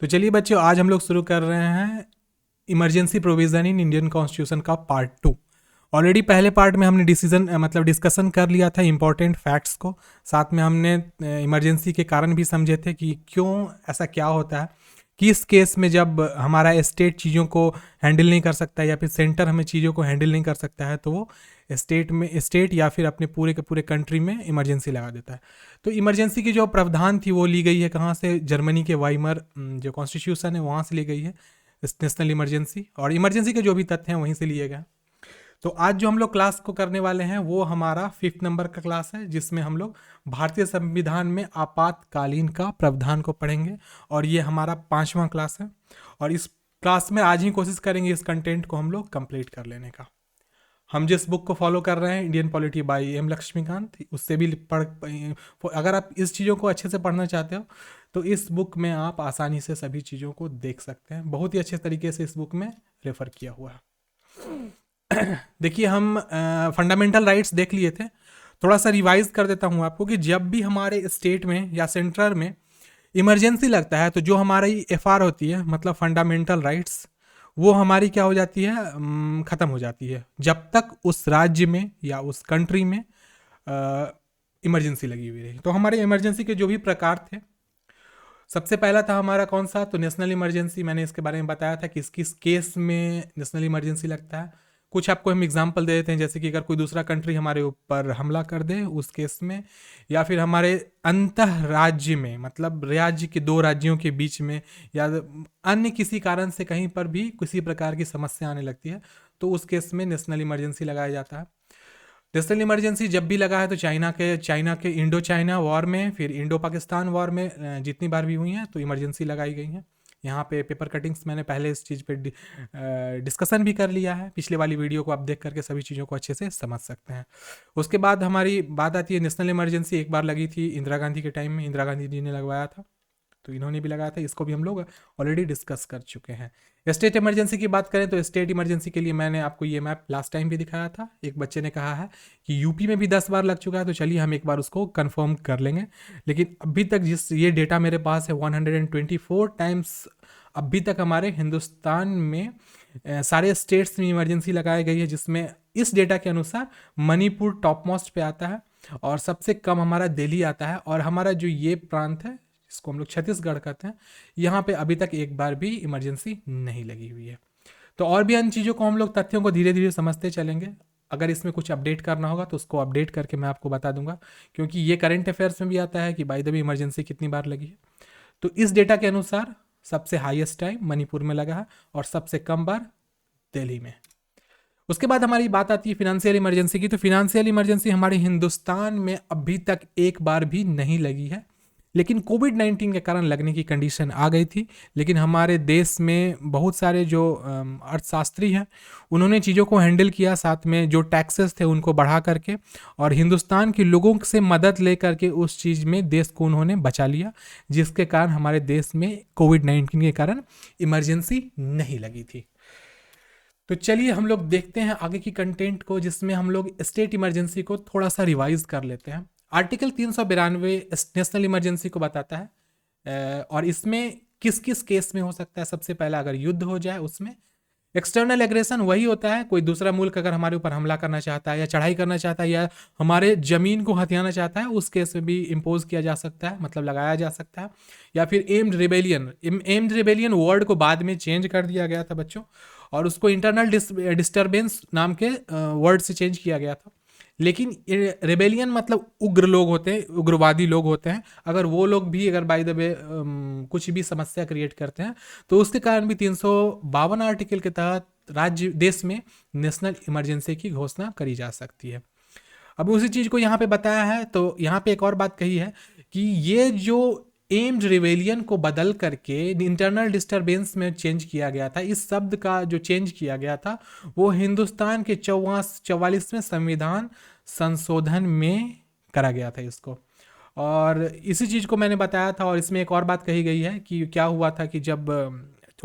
तो चलिए बच्चों, आज हम लोग शुरू कर रहे हैं emergency provision in Indian constitution का पार्ट 2। ऑलरेडी पहले पार्ट में हमने डिस्कशन कर लिया था इंपॉर्टेंट फैक्ट्स को। साथ में हमने इमरजेंसी के कारण भी समझे थे कि क्यों ऐसा क्या होता है, किस केस में जब हमारा स्टेट चीज़ों को हैंडल नहीं कर सकता है या फिर सेंटर हमें चीज़ों को हैंडल नहीं कर सकता है, तो वो स्टेट या फिर अपने पूरे के पूरे कंट्री में इमरजेंसी लगा देता है। तो इमरजेंसी की जो प्रावधान थी वो ली गई है कहाँ से? जर्मनी के वाइमर जो कॉन्स्टिट्यूशन है वहाँ से ली गई है नेशनल इमरजेंसी, और इमरजेंसी के जो भी तथ्य हैं वहीं से लिए गए। तो आज जो हम लोग क्लास को करने वाले हैं वो हमारा 5th नंबर का क्लास है, जिसमें हम लोग भारतीय संविधान में आपातकालीन का प्रावधान को पढ़ेंगे, और ये हमारा 5वां क्लास है। और इस क्लास में आज ही कोशिश करेंगे इस कंटेंट को हम लोग कंप्लीट कर लेने का। हम जिस बुक को फॉलो कर रहे हैं, Indian polity by M Laxmikanth, उससे भी अगर आप इस चीज़ों को अच्छे से पढ़ना चाहते हो तो इस बुक में आप आसानी से सभी चीज़ों को देख सकते हैं। बहुत ही अच्छे तरीके से इस बुक में रेफर किया हुआ है। देखिए, हम फंडामेंटल राइट्स देख लिए थे। थोड़ा सा रिवाइज कर देता हूँ आपको कि जब भी हमारे स्टेट में या सेंट्रल में इमरजेंसी लगता है तो जो हमारी एफआर होती है, मतलब फंडामेंटल राइट्स, वो हमारी क्या हो जाती है? ख़त्म हो जाती है, जब तक उस राज्य में या उस कंट्री में इमरजेंसी लगी हुई रही। तो हमारे इमरजेंसी के जो भी प्रकार थे, सबसे पहला था हमारा कौन सा? तो नेशनल इमरजेंसी। मैंने इसके बारे में बताया था कि किस किस केस में नेशनल इमरजेंसी लगता है। कुछ आपको हम एग्जांपल दे देते हैं, जैसे कि अगर कोई दूसरा कंट्री हमारे ऊपर हमला कर दे उस केस में, या फिर हमारे अंतः राज्य में, मतलब राज्य के दो राज्यों के बीच में, या अन्य किसी कारण से कहीं पर भी किसी प्रकार की समस्या आने लगती है, तो उस केस में नेशनल इमरजेंसी लगाया जाता है। नेशनल इमरजेंसी जब भी लगा है तो चाइना के इंडो चाइना वॉर में, फिर इंडो पाकिस्तान वॉर में जितनी बार भी हुई हैं तो इमरजेंसी लगाई गई हैं। यहाँ पे पेपर कटिंग्स मैंने पहले इस चीज़ पे डिस्कशन भी कर लिया है, पिछले वाली वीडियो को आप देख करके सभी चीज़ों को अच्छे से समझ सकते हैं। उसके बाद हमारी बात आती है नेशनल इमरजेंसी। एक बार लगी थी इंदिरा गांधी के टाइम में, इंदिरा गांधी जी ने लगवाया था, तो इन्होंने भी लगाया था। इसको भी हम लोग ऑलरेडी डिस्कस कर चुके हैं। स्टेट इमरजेंसी की बात करें तो स्टेट इमरजेंसी के लिए मैंने आपको ये मैप लास्ट टाइम भी दिखाया था। एक बच्चे ने कहा है कि यूपी में भी 10 बार लग चुका है, तो चलिए हम एक बार उसको कंफर्म कर लेंगे। लेकिन अभी तक जिस ये डेटा मेरे पास है 124 टाइम्स अभी तक हमारे हिंदुस्तान में सारे स्टेट्स में इमरजेंसी लगाई गई है, जिसमें इस डेटा के अनुसार मणिपुर टॉप मोस्ट पे आता है और सबसे कम हमारा दिल्ली आता है। और हमारा जो ये प्रांत है, इसको हम लोग छत्तीसगढ़ कहते हैं, यहाँ पे अभी तक एक बार भी इमरजेंसी नहीं लगी हुई है। तो और भी अन्य चीज़ों को हम लोग तथ्यों को धीरे धीरे समझते चलेंगे। अगर इसमें कुछ अपडेट करना होगा तो उसको अपडेट करके मैं आपको बता दूंगा, क्योंकि ये करंट अफेयर्स में भी आता है कि बाय द वे इमरजेंसी कितनी बार लगी है। तो इस डेटा के अनुसार सबसे हाईएस्ट टाइम मणिपुर में लगा है और सबसे कम बार दिल्ली में। उसके बाद हमारी बात आती है फिनेंशियल इमरजेंसी की। तो फिनेंशियल इमरजेंसी हमारे हिंदुस्तान में अभी तक एक बार भी नहीं लगी है, लेकिन कोविड-19 के कारण लगने की कंडीशन आ गई थी। लेकिन हमारे देश में बहुत सारे जो अर्थशास्त्री हैं, उन्होंने चीज़ों को हैंडल किया, साथ में जो टैक्सेस थे उनको बढ़ा करके, और हिंदुस्तान के लोगों से मदद ले करके उस चीज़ में देश को उन्होंने बचा लिया, जिसके कारण हमारे देश में कोविड-19 के कारण इमरजेंसी नहीं लगी थी। तो चलिए हम लोग देखते हैं आगे की कंटेंट को, जिसमें हम लोग स्टेट इमरजेंसी को थोड़ा सा रिवाइज कर लेते हैं। आर्टिकल 392 नेशनल इमरजेंसी को बताता है, और इसमें किस किस केस में हो सकता है। सबसे पहला, अगर युद्ध हो जाए उसमें। एक्सटर्नल एग्रेशन वही होता है, कोई दूसरा मुल्क अगर हमारे ऊपर हमला करना चाहता है या चढ़ाई करना चाहता है या हमारे ज़मीन को हथियाना चाहता है, उस केस में भी इम्पोज किया जा सकता है, मतलब लगाया जा सकता है। या फिर एम्ड रिबेलियन वर्ड को बाद में चेंज कर दिया गया था बच्चों, और उसको इंटरनल डिस्टर्बेंस नाम के वर्ड से चेंज किया गया था। लेकिन रेबेलियन मतलब उग्र लोग होते हैं, उग्रवादी लोग होते हैं। अगर वो लोग भी अगर बाय द वे कुछ भी समस्या क्रिएट करते हैं, तो उसके कारण भी 352 आर्टिकल के तहत राज्य देश में नेशनल इमरजेंसी की घोषणा करी जा सकती है। अब उसी चीज़ को यहाँ पे बताया है, तो यहाँ पे एक और बात कही है कि ये जो एम्ड रिवेलियन को बदल करके इंटरनल डिस्टरबेंस में चेंज किया गया था, इस शब्द का जो चेंज किया गया था वो हिंदुस्तान के 44वें संविधान संशोधन में करा गया था इसको। और इसी चीज़ को मैंने बताया था, और इसमें एक और बात कही गई है कि क्या हुआ था कि जब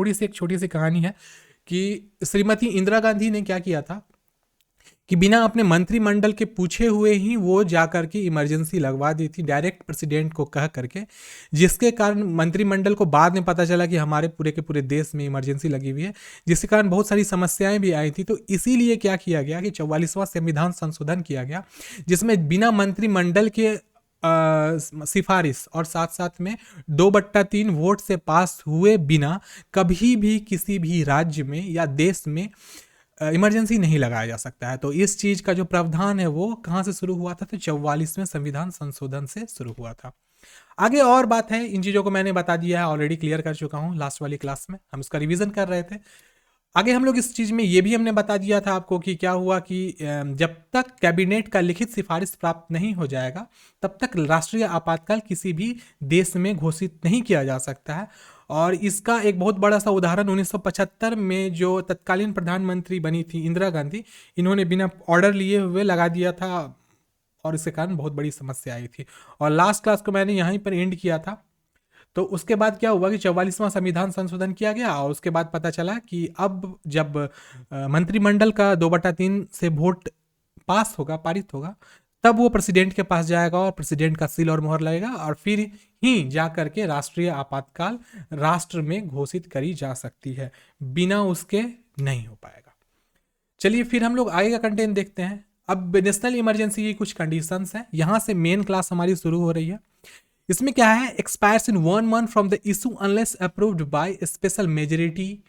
एक छोटी सी कहानी है कि श्रीमती इंदिरा गांधी ने क्या किया था कि बिना अपने मंत्रिमंडल के पूछे हुए ही वो जा करके इमरजेंसी लगवा दी थी डायरेक्ट प्रेसिडेंट को कह करके, जिसके कारण मंत्रिमंडल को बाद में पता चला कि हमारे पूरे के पूरे देश में इमरजेंसी लगी हुई है, जिसके कारण बहुत सारी समस्याएं भी आई थी। तो इसीलिए क्या किया गया कि 44वां संविधान संशोधन किया गया, जिसमें बिना मंत्रिमंडल के सिफारिश और साथ साथ में 2/3 वोट से पास हुए बिना कभी भी किसी भी राज्य में या देश में इमरजेंसी नहीं लगाया जा सकता है। तो इस चीज का जो प्रावधान है वो कहाँ से शुरू हुआ था, तो 44वें संविधान संशोधन से शुरू हुआ था। आगे और बात है, इन चीजों को मैंने बता दिया है, ऑलरेडी क्लियर कर चुका हूँ लास्ट वाली क्लास में, हम इसका रिवीजन कर रहे थे। आगे हम लोग इस चीज में ये भी हमने बता दिया था आपको कि क्या हुआ कि जब तक कैबिनेट का लिखित सिफारिश प्राप्त नहीं हो जाएगा तब तक राष्ट्रीय आपातकाल किसी भी देश में घोषित नहीं किया जा सकता है। और इसका एक बहुत बड़ा सा उदाहरण 1975 में जो तत्कालीन प्रधानमंत्री बनी थी इंदिरा गांधी, इन्होंने बिना ऑर्डर लिए हुए लगा दिया था और इसके कारण बहुत बड़ी समस्या आई थी। और लास्ट क्लास को मैंने यहीं पर एंड किया था। तो उसके बाद क्या हुआ कि 44वां संविधान संशोधन किया गया और उसके बाद पता चला कि अब जब मंत्रिमंडल का 2/3 से वोट पास होगा, पारित होगा, तब वो प्रेसिडेंट के पास जाएगा और प्रेसिडेंट का सील और मोहर लगेगा और फिर ही जा करके राष्ट्रीय आपातकाल राष्ट्र में घोषित करी जा सकती है, बिना उसके नहीं हो पाएगा। चलिए फिर हम लोग आगे का कंटेंट देखते हैं। अब नेशनल इमरजेंसी की कुछ कंडीशंस हैं, यहां से मेन क्लास हमारी शुरू हो रही है। इसमें क्या है, expires in 1 month from the issue unless approved by special majority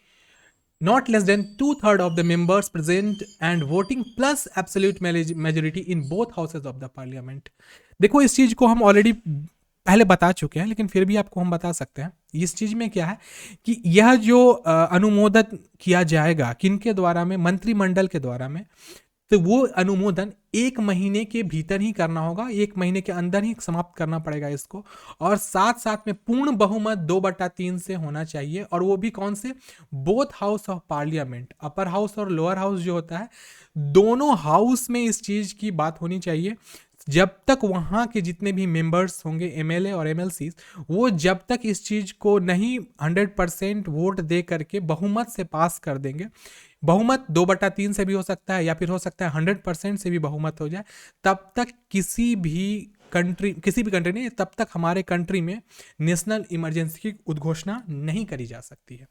not less than 2/3 of the members present and voting plus absolute majority in both houses of the parliament। देखो इस चीज को हम ऑलरेडी पहले बता चुके हैं, लेकिन फिर भी आपको हम बता सकते हैं। इस चीज में क्या है कि यह जो अनुमोदन किया जाएगा किनके द्वारा में, मंत्रिमंडल के द्वारा में, तो वो अनुमोदन 1 महीने के भीतर ही करना होगा, 1 महीने के अंदर ही समाप्त करना पड़ेगा इसको। और साथ साथ में पूर्ण बहुमत 2/3 से होना चाहिए, और वो भी कौन से, both house of parliament, upper house और लोअर हाउस जो होता है, दोनों हाउस में इस चीज की बात होनी चाहिए। जब तक वहां के जितने भी मेंबर्स होंगे, एमएलए और एमएलसी, वो जब तक इस चीज को नहीं 100% वोट दे करके बहुमत से पास कर देंगे, बहुमत 2/3 से भी हो सकता है या फिर हो सकता है 100% से भी बहुमत हो जाए, तब तक किसी भी कंट्री नहीं, तब तक हमारे कंट्री में नेशनल इमरजेंसी की उद्घोषणा नहीं करी जा सकती है।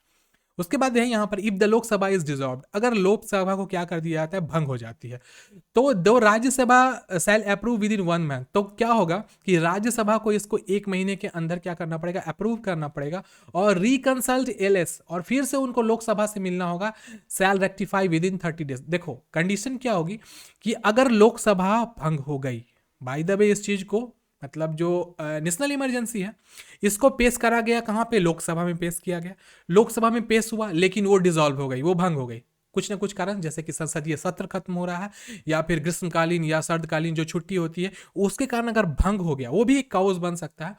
उसके बाद है यहाँ पर if the Lok Sabha is dissolved, अगर लोकसभा को क्या कर दिया जाता है, भंग हो जाती है, तो दो राज्यसभा शैल अप्रूव विद इन 1 month। तो क्या होगा कि राज्यसभा को इसको 1 महीने के अंदर क्या करना पड़ेगा, अप्रूव करना पड़ेगा और रिकंसल्ट एलएस, और फिर से उनको लोकसभा से मिलना होगा, शैल रेक्टिफाई विद इन 30 days। देखो कंडीशन क्या होगी कि अगर लोकसभा भंग हो गई, बाय द वे इस चीज को मतलब जो नेशनल इमरजेंसी है इसको पेश करा गया कहाँ पे, लोकसभा में पेश किया गया, लोकसभा में पेश हुआ, लेकिन वो डिसॉल्व हो गई, वो भंग हो गई कुछ ना कुछ कारण, जैसे कि संसदीय सत्र खत्म हो रहा है या फिर ग्रीष्मकालीन या सर्दकालीन जो छुट्टी होती है उसके कारण अगर भंग हो गया, वो भी एक कॉज बन सकता है।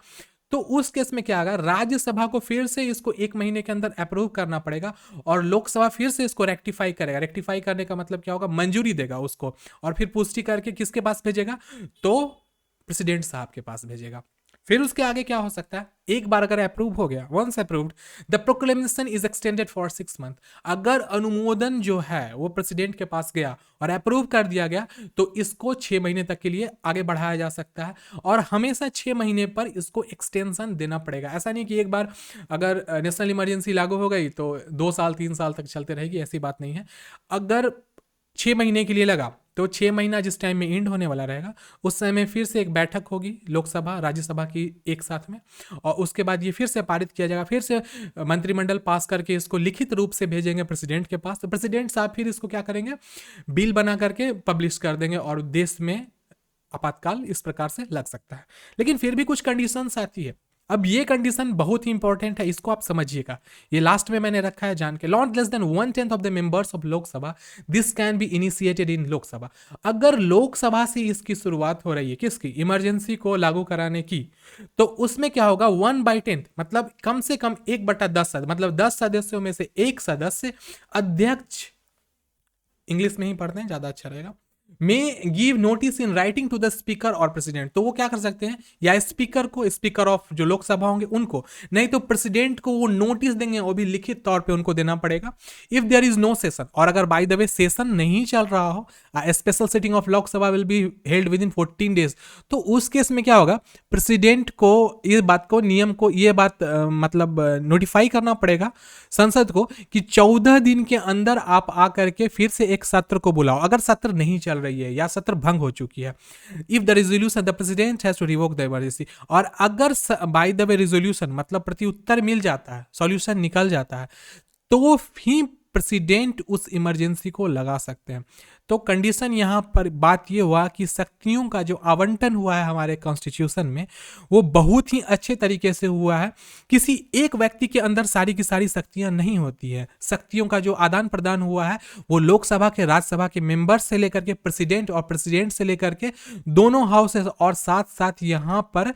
तो उस केस में क्या होगा, राज्यसभा को फिर से इसको 1 महीने के अंदर अप्रूव करना पड़ेगा और लोकसभा फिर से इसको रेक्टिफाई करेगा। रेक्टिफाई करने का मतलब क्या होगा, मंजूरी देगा उसको और फिर पुष्टि करके किसके पास भेजेगा, तो प्रेसिडेंट साहब के पास भेजेगा। फिर उसके आगे क्या हो सकता है, एक बार अगर अप्रूव हो गया, once approved the proclamation is extended for 6 months। अगर अनुमोदन जो है वो प्रेसिडेंट के पास गया और अप्रूव कर दिया गया तो इसको 6 महीने तक के लिए आगे बढ़ाया जा सकता है और हमेशा 6 महीने पर इसको एक्सटेंशन देना पड़ेगा। ऐसा नहीं कि एक बार अगर नेशनल इमरजेंसी लागू हो गई तो 2 साल 3 साल तक चलते रहेगी, ऐसी बात नहीं है। अगर 6 महीने के लिए लगा तो 6 महीना जिस टाइम में एंड होने वाला रहेगा उस समय फिर से एक बैठक होगी लोकसभा राज्यसभा की एक साथ में, और उसके बाद ये फिर से पारित किया जाएगा, फिर से मंत्रिमंडल पास करके इसको लिखित रूप से भेजेंगे प्रेसिडेंट के पास, तो प्रेसिडेंट साहब फिर इसको क्या करेंगे, बिल बना करके पब्लिश कर देंगे और देश में आपातकाल इस प्रकार से लग सकता है। लेकिन फिर भी कुछ कंडीशंस आती है। अब ये कंडीशन बहुत ही इंपॉर्टेंट है, इसको आप समझिएगा, ये लास्ट में मैंने रखा है जान के। Not less than 1/10 of the members of Lok Sabha, this can be initiated in Lok Sabha. अगर लोकसभा से इसकी शुरुआत हो रही है, किसकी, इमरजेंसी को लागू कराने की, तो उसमें क्या होगा, 1/10 मतलब कम से कम 1/10 मतलब 10 सदस्यों में से एक सदस्य, अध्यक्ष, इंग्लिश में ही पढ़ते हैं ज्यादा अच्छा रहेगा, may give notice in writing to the speaker और प्रेसिडेंट। तो वो क्या कर सकते हैं, या स्पीकर को, स्पीकर ऑफ जो लोकसभा होंगे उनको, नहीं तो प्रेसिडेंट को वो नोटिस देंगे, वो भी लिखित तौर पे उनको देना पड़ेगा। If there is no session, और अगर बाय द वे सेशन नहीं चल रहा हो, special sitting of Lok Sabha will be held with in 14 days, तो उस केस में क्या होगा, प्रेसिडेंट को ये बात को, नियम को, ये बात मतलब नोटिफाई करना पड़ेगा संसद को कि 14 दिन के अंदर आप आकर के फिर से एक सत्र को बुलाओ, अगर सत्र नहीं चल रही है या सत्र भंग हो चुकी है। If the resolution, the president has to revoke the emergency. और अगर बाय द वे रेजोल्यूशन मतलब प्रत्युत्तर मिल जाता है, सॉल्यूशन निकल जाता है, तो ही प्रेसिडेंट उस इमरजेंसी को लगा सकते हैं। तो कंडीशन यहाँ पर बात ये हुआ कि शक्तियों का जो आवंटन हुआ है हमारे कॉन्स्टिट्यूशन में, वो बहुत ही अच्छे तरीके से हुआ है। किसी एक व्यक्ति के अंदर सारी की सारी शक्तियाँ नहीं होती है। शक्तियों का जो आदान प्रदान हुआ है वो लोकसभा के, राज्यसभा के मेंबर्स से लेकर के प्रेसिडेंट, और प्रेसिडेंट से लेकर के दोनों हाउसेस, और साथ साथ यहाँ पर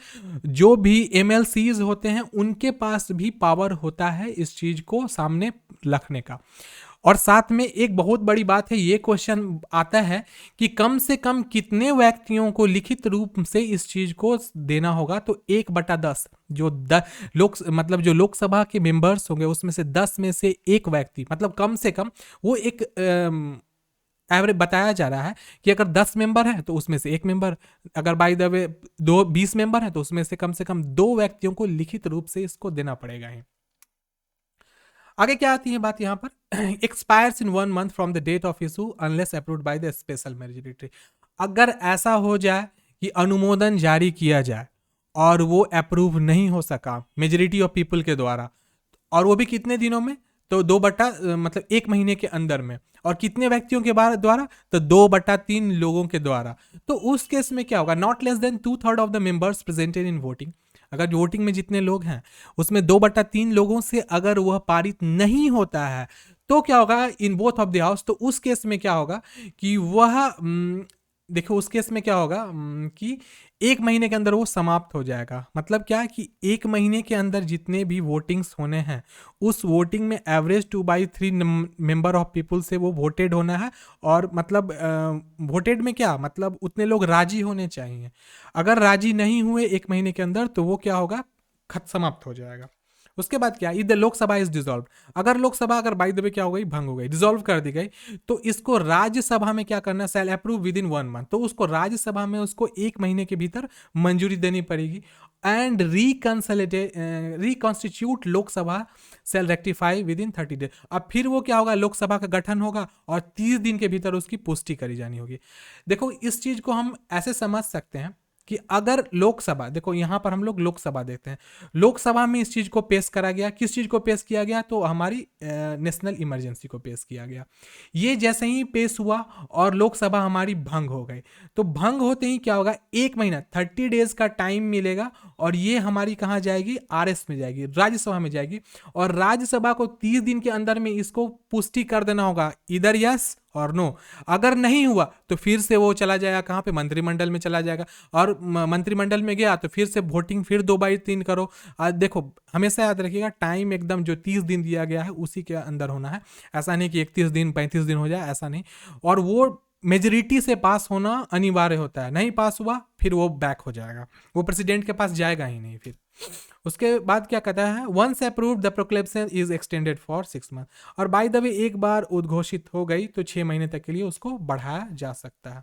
जो भी एमएलसीज होते हैं उनके पास भी पावर होता है इस चीज को सामने रखने का। और साथ में एक बहुत बड़ी बात है, ये क्वेश्चन आता है कि कम से कम कितने व्यक्तियों को लिखित रूप से इस चीज को देना होगा। तो 1/10 जो मतलब जो लोकसभा के मेंबर्स होंगे उसमें से 10 में से एक व्यक्ति, मतलब कम से कम वो एक एवरेज बताया जा रहा है कि अगर 10 मेंबर है तो उसमें से एक मेंबर, अगर बाय द वे 20 मेंबर है तो उसमें से कम 2 व्यक्तियों को लिखित रूप से इसको देना पड़ेगा ही। आगे क्या आती है बात यहाँ पर, expires in 1 month from the date of issue unless approved by the special majority. अगर ऐसा हो जाए कि अनुमोदन जारी किया जाए और वो अप्रूव नहीं हो सका मेजोरिटी ऑफ पीपल के द्वारा, और वो भी कितने दिनों में, तो 2 मतलब 1 महीने के अंदर में, और कितने व्यक्तियों के द्वारा, तो 2/3 लोगों के द्वारा, तो उस केस में क्या होगा, not less than 2/3 of the members presented in voting. अगर वोटिंग में जितने लोग हैं उसमें 2/3 लोगों से अगर वह पारित नहीं होता है तो क्या होगा in both of the house, तो उस केस में क्या होगा कि वह देखो उस केस में क्या होगा कि 1 महीने के अंदर वो समाप्त हो जाएगा। मतलब क्या कि 1 महीने के अंदर जितने भी वोटिंग्स होने हैं उस वोटिंग में एवरेज 2/3 मेंबर ऑफ पीपल से वो वोटेड होना है, और मतलब वोटेड में क्या मतलब उतने लोग राजी होने चाहिए। अगर राजी नहीं हुए 1 महीने के अंदर तो वो क्या होगा, समाप्त हो जाएगा। उसके बाद क्या, इधर लोकसभा इज डिसॉल्व, अगर लोकसभा अगर बाय द वे क्या हो गई, भंग हो गई, डिसॉल्व कर दी गई, तो इसको राज्यसभा में क्या करना, shall approve within 1 month, तो उसको राज्यसभा में उसको 1 महीने के भीतर मंजूरी देनी पड़ेगी। And reconstitute Lok Sabha shall rectify within 30 days. अब फिर वो क्या होगा, लोकसभा का गठन होगा और 30 दिन के भीतर उसकी पुष्टि करी जानी होगी। देखो इस चीज को हम ऐसे समझ सकते हैं कि अगर लोकसभा, देखो यहां पर हम लोग लोकसभा देखते हैं, लोकसभा में इस चीज को पेश करा गया, किस चीज को पेश किया गया, तो हमारी नेशनल इमरजेंसी को पेश किया गया। ये जैसे ही पेश हुआ और लोकसभा हमारी भंग हो गई, तो भंग होते ही क्या होगा, 1 महीना 30 डेज का टाइम मिलेगा, और ये हमारी कहाँ जाएगी, आरएस में जाएगी, राज्यसभा में जाएगी, और राज्यसभा को 30 दिन के अंदर में इसको पुष्टि कर देना होगा, इधर यस और नो। अगर नहीं हुआ तो फिर से वो चला जाएगा कहाँ पे, मंत्रिमंडल में चला जाएगा, और मंत्रिमंडल में गया तो फिर से वोटिंग फिर 2/3 करो। देखो हमेशा याद रखिएगा टाइम एकदम जो 30 दिन दिया गया है उसी के अंदर होना है, ऐसा नहीं कि 31 दिन 35 दिन हो जाए, ऐसा नहीं। और वो मेजोरिटी से पास होना अनिवार्य होता है, नहीं पास हुआ फिर वो बैक हो जाएगा, वो प्रेसिडेंट के पास जाएगा ही नहीं फिर। उसके बाद क्या कहता है, once approved the proclamation is extended for 6 months, और बाय द वे एक बार उद्घोषित हो गई तो 6 महीने तक के लिए उसको बढ़ाया जा सकता है।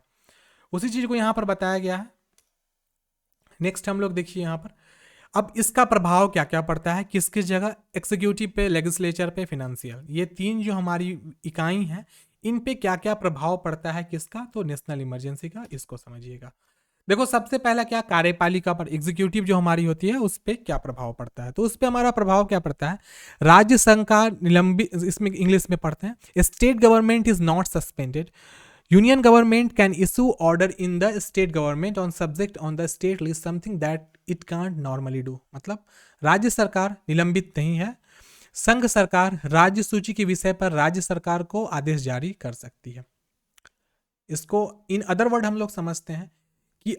उसी चीज को यहां पर बताया गया है। नेक्स्ट हम लोग देखिए यहां पर, अब इसका प्रभाव क्या क्या पड़ता है, किस किस जगह, एग्जीक्यूटिव पे, लेजिस्लेचर पे, फिनेंशियल, ये 3 जो हमारी इकाई हैं इन पे क्या क्या प्रभाव पड़ता है किसका, तो नेशनल इमरजेंसी का, इसको समझिएगा। देखो सबसे पहला क्या, कार्यपालिका पर, एग्जीक्यूटिव जो हमारी होती है उस पर क्या प्रभाव पड़ता है, तो उस पर हमारा प्रभाव क्या पड़ता है, राज्य सरकार निलंबित, इसमें इंग्लिश में पढ़ते हैं, state government is not suspended, union government can issue order in the state government on subject on the state list something that it can't normally do. मतलब राज्य सरकार निलंबित नहीं है, संघ सरकार राज्य सूची के विषय पर राज्य सरकार को आदेश जारी कर सकती है। इसको इन अदर वर्ड हम लोग समझते हैं कि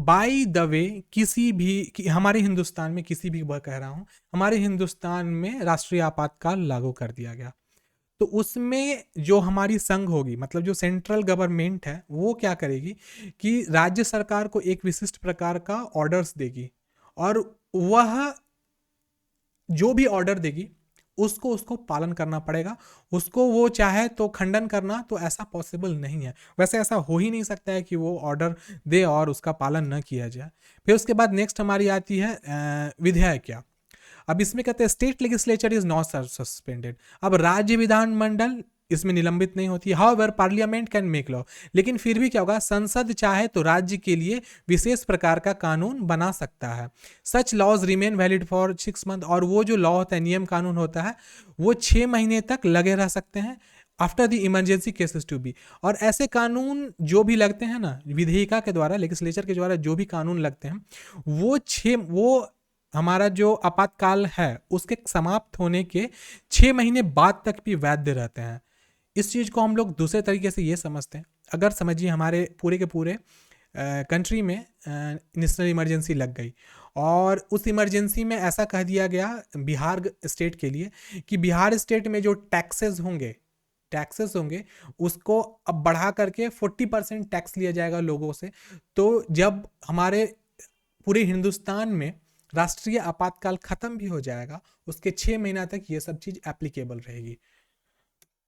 बाय द वे किसी भी हमारे हिंदुस्तान में, किसी भी कह रहा हूं, हमारे हिंदुस्तान में राष्ट्रीय आपातकाल लागू कर दिया गया, तो उसमें जो हमारी संघ होगी, मतलब जो सेंट्रल गवर्नमेंट है, वो क्या करेगी कि राज्य सरकार को एक विशिष्ट प्रकार का ऑर्डर्स देगी, और वह जो भी ऑर्डर देगी उसको उसको पालन करना पड़ेगा। उसको वो चाहे तो खंडन करना तो ऐसा पॉसिबल नहीं है, वैसे ऐसा हो ही नहीं सकता है कि वो ऑर्डर दे और उसका पालन न किया जाए। फिर उसके बाद नेक्स्ट हमारी आती है विधेयक। अब इसमें कहते हैं state legislature is not suspended. अब राज्य विधानमंडल इसमें निलंबित नहीं होती है, however parliament can make law. लेकिन फिर भी क्या होगा, संसद चाहे तो राज्य के लिए विशेष प्रकार का कानून बना सकता है। Such laws remain valid for 6 month. और वो जो लॉ होता है, नियम कानून होता है, वो 6 महीने तक लगे रह सकते हैं after the emergency ceases to be. और ऐसे कानून जो भी लगते हैं ना, विधेयिका के द्वारा, लेजिस्लेचर के द्वारा जो भी कानून लगते हैं, वो हमारा जो आपातकाल है उसके समाप्त होने के 6 महीने बाद तक भी वैध रहते हैं। इस चीज़ को हम लोग दूसरे तरीके से ये समझते हैं, अगर समझिए हमारे पूरे के पूरे कंट्री में नेशनल इमरजेंसी लग गई, और उस इमरजेंसी में ऐसा कह दिया गया बिहार स्टेट के लिए कि बिहार स्टेट में जो टैक्सेस होंगे उसको अब बढ़ा करके 40% टैक्स लिया जाएगा लोगों से। तो जब हमारे पूरे हिंदुस्तान में राष्ट्रीय आपातकाल खत्म भी हो जाएगा, उसके 6 महीना तक ये सब चीज एप्लीकेबल रहेगी।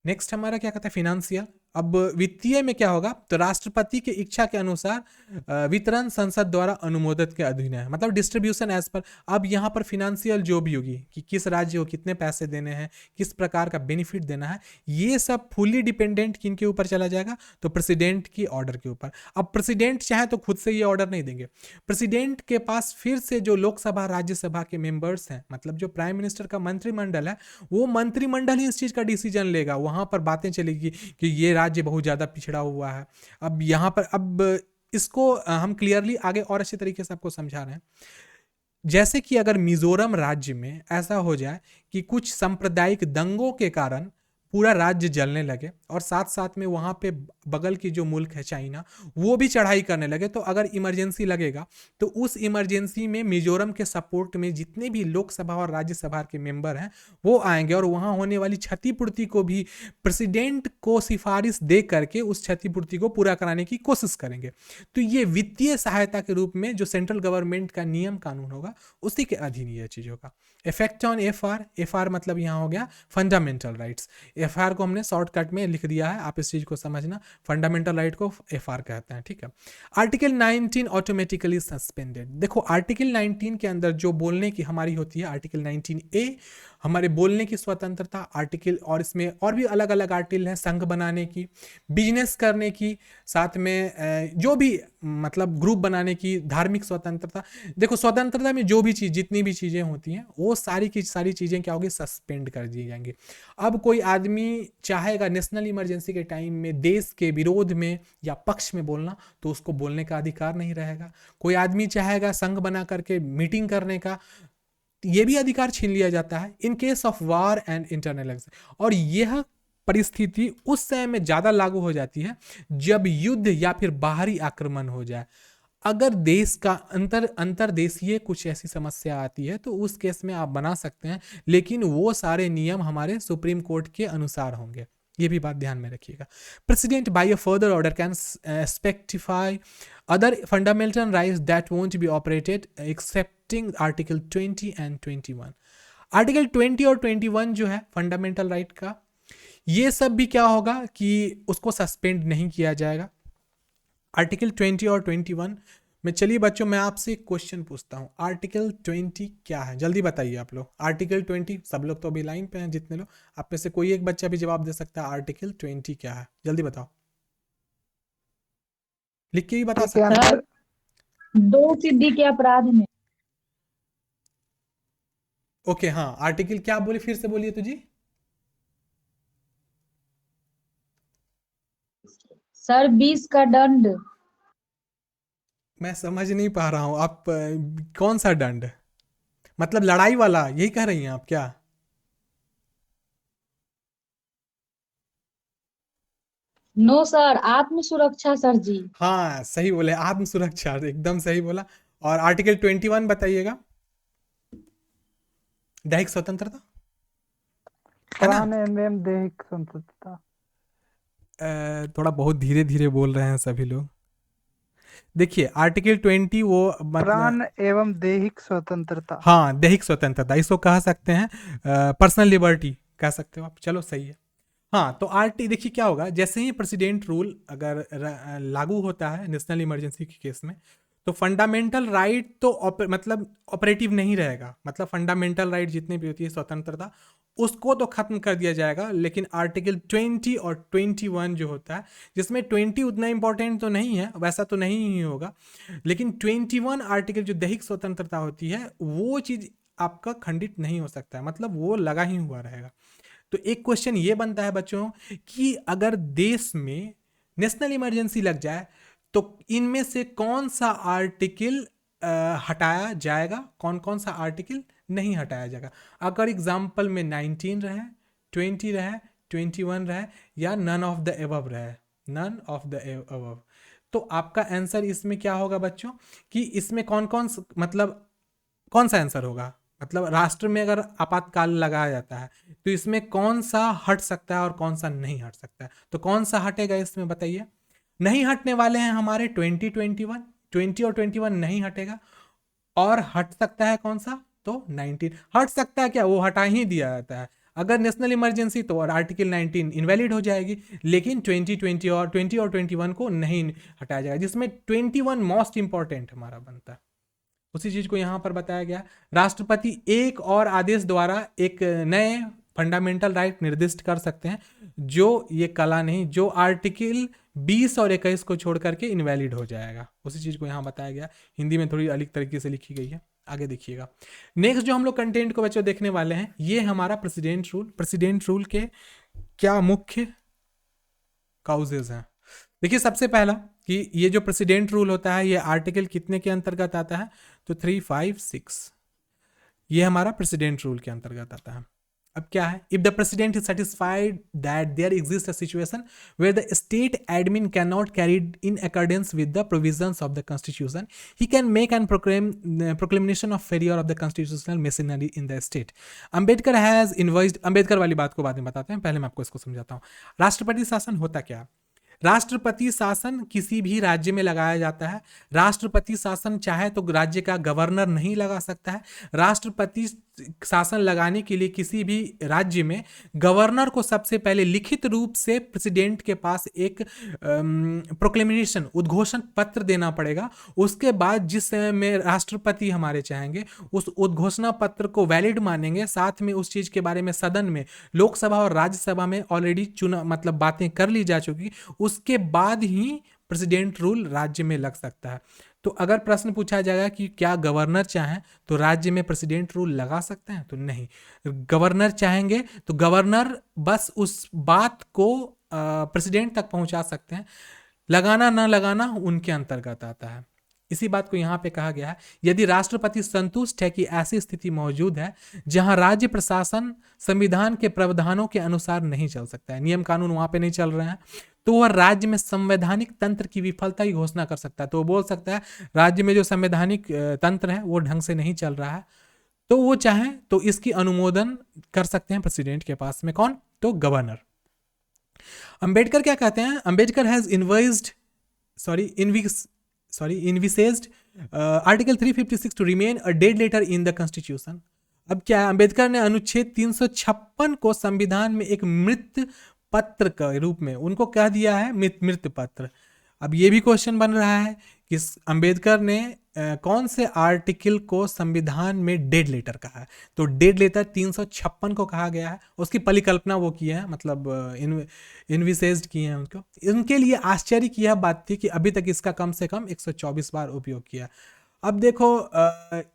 नेक्स्ट हमारा क्या कहता है, फिनेंशियल। अब वित्तीय में क्या होगा, तो राष्ट्रपति की इच्छा के अनुसार वितरण संसद द्वारा अनुमोदित के अधीन है, मतलब डिस्ट्रीब्यूशन एज पर। अब यहाँ पर फिनेंशियल जो भी होगी कि किस राज्य को कितने पैसे देने हैं, किस प्रकार का बेनिफिट देना है, ये सब फुल्ली डिपेंडेंट किन के ऊपर चला जाएगा, तो प्रेसिडेंट की ऑर्डर के ऊपर। अब प्रेसिडेंट चाहे तो खुद से ये ऑर्डर नहीं देंगे, प्रेसिडेंट के पास फिर से जो लोकसभा राज्यसभा के मेंबर्स हैं, मतलब जो प्राइम मिनिस्टर का मंत्रिमंडल है, वो मंत्रिमंडल ही इस चीज़ का डिसीजन लेगा। वहाँ पर बातें चलेगी कि ये राज्य बहुत ज़्यादा पिछड़ा हुआ है। अब यहाँ पर इसको हम क्लियरली आगे और अच्छे तरीके से आपको समझा रहे हैं। जैसे कि अगर मिजोरम राज्य में ऐसा हो जाए कि कुछ सांप्रदायिक दंगों के कारण पूरा राज्य जलने लगे, और साथ साथ में वहाँ पे बगल की जो मुल्क है चाइना, वो भी चढ़ाई करने लगे, तो अगर इमरजेंसी लगेगा तो उस इमरजेंसी में मिजोरम के सपोर्ट में जितने भी लोकसभा और राज्यसभा के मेंबर हैं वो आएंगे, और वहाँ होने वाली क्षतिपूर्ति को भी प्रेसिडेंट को सिफारिश दे करके उस क्षतिपूर्ति को पूरा कराने की कोशिश करेंगे। तो ये वित्तीय सहायता के रूप में जो सेंट्रल गवर्नमेंट का नियम कानून होगा उसी के अधीन ये चीज होगा। इफेक्ट ऑन एफ आर मतलब यहाँ हो गया फंडामेंटल राइट्स। एफ को हमने शॉर्टकट में लिख दिया है, आप इस चीज को समझना, फंडामेंटल राइट को एफ कहते हैं, ठीक है। Article 19 automatically suspended. देखो आर्टिकल 19 के अंदर जो बोलने की हमारी होती है, आर्टिकल 19A हमारे बोलने की स्वतंत्रता आर्टिकल, और इसमें और भी अलग अलग आर्टिकल हैं, संघ बनाने की, बिजनेस करने की, साथ में जो भी मतलब ग्रुप बनाने की, धार्मिक स्वतंत्रता। देखो स्वतंत्रता में जो भी चीज़, जितनी भी चीज़ें होती हैं, वो सारी की सारी चीज़ें क्या होगी, सस्पेंड कर दी जाएंगी। अब कोई आदमी चाहेगा नेशनल इमरजेंसी के टाइम में देश के विरोध में या पक्ष में बोलना, तो उसको बोलने का अधिकार नहीं रहेगा। कोई आदमी चाहेगा संघ बना करके मीटिंग करने का, ये भी अधिकार छीन लिया जाता है in case of war and internal. और यह परिस्थिति उस समय में ज्यादा लागू हो जाती है जब युद्ध या फिर बाहरी आक्रमण हो जाए। अगर देश का अंतरदेशीय कुछ ऐसी समस्या आती है तो उस केस में आप बना सकते हैं, लेकिन वो सारे नियम हमारे सुप्रीम कोर्ट के अनुसार होंगे, ये भी बात ध्यान में रखिएगा। President bye a further order can specify other fundamental rights that won't be operated accepting article 20 and 21। Article 20 और 21 जो है फंडामेंटल राइट का, ये सब भी क्या होगा कि उसको सस्पेंड नहीं किया जाएगा। आर्टिकल 20 और 21 में, चलिए बच्चों मैं आपसे एक क्वेश्चन पूछता हूँ, आर्टिकल 20 क्या है, जल्दी बताइए आप लोग। आर्टिकल 20, सब लोग तो अभी लाइन पे हैं जितने लोग, आप में से कोई एक बच्चा भी जवाब दे सकता है आर्टिकल 20 क्या है, जल्दी बताओ, लिख के ही बता सकते हैं। सर, दो सिद्धि के अपराध में। ओके हाँ, आर्टिकल क्या बोले, फिर से बोलिए तो जी। सर 20 का दंड। मैं समझ नहीं पा रहा हूँ आप, कौन सा दंड, मतलब लड़ाई वाला, यही कह रही हैं आप क्या? नो सर, आत्म सुरक्षा सर जी। हाँ सही बोले, आत्म सुरक्षा, एकदम सही बोला। और आर्टिकल 21 बताइएगा, दैहिक स्वतंत्रता। है ना। प्राण एवं दैहिक स्वतंत्रता। थोड़ा बहुत धीरे धीरे बोल रहे हैं सभी लोग। देखिए आर्टिकल 20 वो मतलब, प्राण एवं दैहिक स्वतंत्रता। हाँ दैहिक स्वतंत्रता इसको कह सकते हैं, पर्सनल लिबर्टी कह सकते हो आप, चलो सही है। हाँ तो आरटी देखिए क्या होगा, जैसे ही प्रेसिडेंट रूल अगर लागू होता है नेशनल इमरजेंसी के केस में, तो फंडामेंटल राइट तो मतलब ऑपरेटिव नहीं रहेगा, मतलब फंडामेंटल राइट जितनी भी होती है स्वतंत्रता, उसको तो खत्म कर दिया जाएगा। लेकिन आर्टिकल 20 और 21 जो होता है, जिसमें 20 उतना इंपॉर्टेंट तो नहीं है, वैसा तो नहीं ही होगा, लेकिन 21 आर्टिकल जो दैहिक स्वतंत्रता होती है वो चीज़ आपका खंडित नहीं हो सकता है, मतलब वो लगा ही हुआ रहेगा। तो एक क्वेश्चन ये बनता है बच्चों कि अगर देश में नेशनल इमरजेंसी लग जाए तो इनमें से कौन सा आर्टिकल हटाया जाएगा, कौन कौन सा आर्टिकल नहीं हटाया जाएगा। अगर एग्जाम्पल में 19 रहे, 20 रहे, 21 रहे, या नन ऑफ द एबव रहे, नन ऑफ द एबव, तो आपका आंसर इसमें क्या होगा बच्चों, कि इसमें कौन कौन मतलब कौन सा आंसर होगा, मतलब राष्ट्र में अगर आपातकाल लगाया जाता है तो इसमें कौन सा हट सकता है और कौन सा नहीं हट सकता है। तो कौन सा हटेगा इसमें बताइए। नहीं हटने वाले हैं हमारे 2021, 20 और 21 नहीं हटेगा। और हट सकता है कौन सा, तो 19 हट सकता है, क्या वो हटा ही दिया जाता है अगर नेशनल इमरजेंसी, तो और आर्टिकल 19 इनवैलिड हो जाएगी। लेकिन 2020 और 20 और 21 को नहीं हटाया जाएगा, जिसमें 21 मोस्ट इंपॉर्टेंट हमारा बनता है। उसी चीज को यहां पर बताया गया। राष्ट्रपति एक और आदेश द्वारा एक नए फंडामेंटल राइट निर्दिष्ट कर सकते हैं, जो ये कला नहीं, जो आर्टिकल 20 और 21 को छोड़ करके इनवैलिड हो जाएगा। उसी चीज को यहां बताया गया, हिंदी में थोड़ी अलग तरीके से लिखी गई है। आगे देखिएगा, नेक्स्ट जो हम लोग कंटेंट को बच्चों देखने वाले हैं, ये हमारा प्रेसिडेंट रूल। प्रेसिडेंट रूल के क्या मुख्य काउजेज हैं। देखिए सबसे पहला कि ये जो प्रेसिडेंट रूल होता है ये आर्टिकल कितने के अंतर्गत आता है, तो 356, ये हमारा प्रेसिडेंट रूल के अंतर्गत आता है। अब क्या है, if the president is satisfied that there exist a situation where the state admin can not carried in accordance with the provisions of the constitution, he can make an proclamation of failure of the constitutional machinery in the state. Ambedkar has envisaged, Ambedkar वाली बात को बाद में बताते हैं, पहले मैं आपको इसको समझाता हूँ। राष्ट्रपति शासन होता क्या है। राष्ट्रपति शासन किसी भी राज्य में लगाया जाता है। राष्ट्रपति शासन चाहे तो राज्य का गवर्नर नहीं लगा सकता है। राष्ट्रपति शासन लगाने के लिए किसी भी राज्य में गवर्नर को सबसे पहले लिखित रूप से प्रेसिडेंट के पास एक प्रोक्लेमेशन, उद्घोषण पत्र देना पड़ेगा। उसके बाद जिस समय में राष्ट्रपति हमारे चाहेंगे उस उद्घोषणा पत्र को वैलिड मानेंगे, साथ में उस चीज के बारे में सदन में, लोकसभा और राज्यसभा में ऑलरेडी चुना मतलब बातें कर ली जा चुकी, उसके बाद ही प्रेसिडेंट रूल राज्य में लग सकता है। तो अगर प्रश्न पूछा जाएगा कि क्या गवर्नर चाहें तो राज्य में प्रेसिडेंट रूल लगा सकते हैं, तो नहीं। गवर्नर चाहेंगे तो गवर्नर बस उस बात को प्रेसिडेंट तक पहुंचा सकते हैं, लगाना ना लगाना उनके अंतर्गत आता है। इसी बात को यहाँ पे कहा गया है, यदि राष्ट्रपति संतुष्ट है कि ऐसी स्थिति मौजूद है जहां राज्य प्रशासन संविधान के प्रावधानों के अनुसार नहीं चल सकता है, नियम कानून वहां पे नहीं चल रहे हैं, तो वह राज्य में संवैधानिक तंत्र की विफलता की घोषणा कर सकता है। तो वो बोल सकता है राज्य में जो संवैधानिक तंत्र है वो ढंग से नहीं चल रहा है, तो वो चाहे तो इसकी अनुमोदन कर सकते हैं प्रेसिडेंट के पास में, कौन, तो गवर्नर। अंबेडकर क्या कहते हैं, Ambedkar has envisaged article 356 to remain a dead letter in the constitution. अब क्या है, अंबेडकर ने अनुच्छेद 356 को संविधान में एक मृत पत्र के रूप में उनको कह दिया है, मृत पत्र। अब ये भी क्वेश्चन बन रहा है कि अंबेडकर ने कौन से आर्टिकल को संविधान में डेड लेटर कहा है, तो डेड लेटर 356 को कहा गया है। उसकी परिकल्पना वो की है, मतलब इनविसेज्ड किए हैं उनको। इनके लिए आश्चर्य की यह बात थी कि अभी तक इसका कम से कम 124 बार उपयोग किया। अब देखो